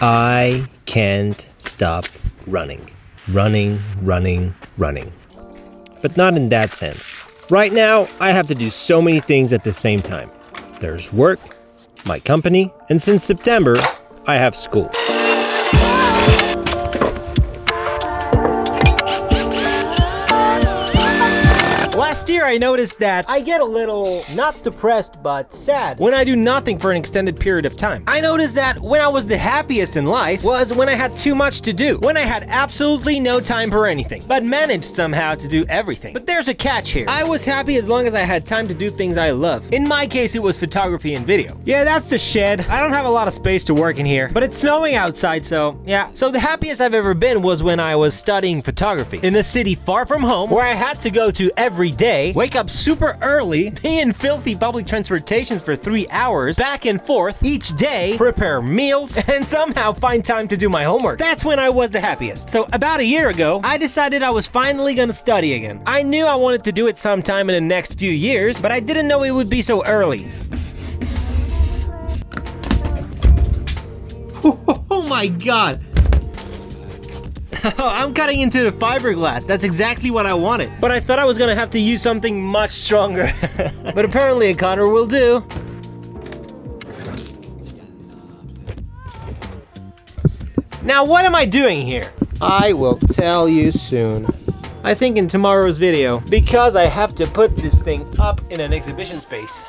I can't stop running. Running. But not in that sense. Right now, I have to do so many things at the same time. There's work, my company, and since September, I have school. Last year I noticed that I get a little, not depressed, but sad when I do nothing for an extended period of time. I noticed that when I was the happiest in life was when I had too much to do, when I had absolutely no time for anything, but managed somehow to do everything. But there's a catch here. I was happy as long as I had time to do things I love. In my case, it was photography and video. Yeah, that's the shed. I don't have a lot of space to work in here, but it's snowing outside, so yeah. So the happiest I've ever been was when I was studying photography in a city far from home where I had to go to every day, wake up super early, be in filthy public transportations for 3 hours, back and forth each day, prepare meals, and somehow find time to do my homework. That's when I was the happiest. So about a year ago, I decided I was finally gonna study again. I knew I wanted to do it sometime in the next few years, but I didn't know it would be so early. Oh my god! I'm cutting into the fiberglass. That's exactly what I wanted. But I thought I was gonna have to use something much stronger. But apparently a cutter will do. Now what am I doing here? I will tell you soon. I think in tomorrow's video, because I have to put this thing up in an exhibition space.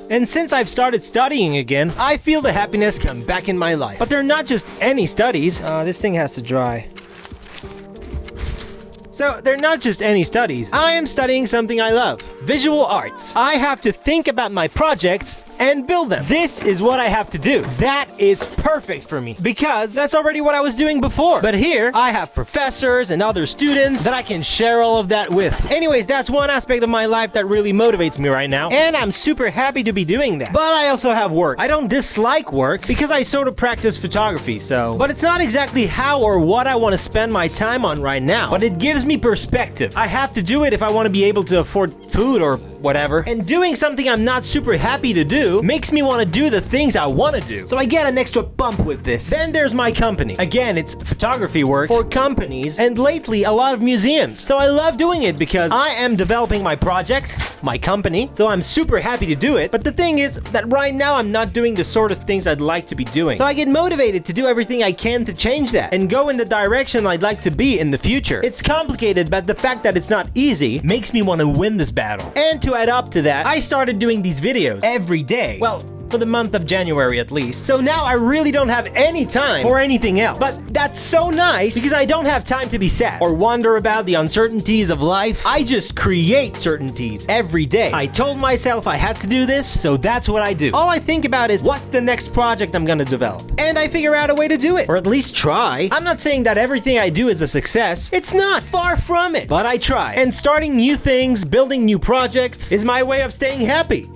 And since I've started studying again, I feel the happiness come back in my life. But they're not just any studies. This thing has to dry. So they're not just any studies. I am studying something I love. Visual arts. I have to think about my projects and build them. This is what I have to do. That is perfect for me because that's already what I was doing before. But here, I have professors and other students that I can share all of that with. Anyways, that's one aspect of my life that really motivates me right now, and I'm super happy to be doing that. But I also have work. I don't dislike work because I sort of practice photography, so. But it's not exactly how or what I want to spend my time on right now, but it gives me perspective. I have to do it if I want to be able to afford food or whatever. And doing something I'm not super happy to do makes me want to do the things I want to do. So I get an extra bump with this. Then there's my company. Again, it's photography work for companies and lately a lot of museums. So I love doing it because I am developing my project, my company, so I'm super happy to do it. But the thing is that right now I'm not doing the sort of things I'd like to be doing. So I get motivated to do everything I can to change that and go in the direction I'd like to be in the future. It's complicated, but the fact that it's not easy makes me want to win this battle. And to add up to that, I started doing these videos every day. Well, for the month of January at least. So now I really don't have any time for anything else. But that's so nice because I don't have time to be sad or wonder about the uncertainties of life. I just create certainties every day. I told myself I had to do this, so that's what I do. All I think about is what's the next project I'm gonna develop. And I figure out a way to do it, or at least try. I'm not saying that everything I do is a success. It's not, far from it. But I try. And starting new things, building new projects is my way of staying happy.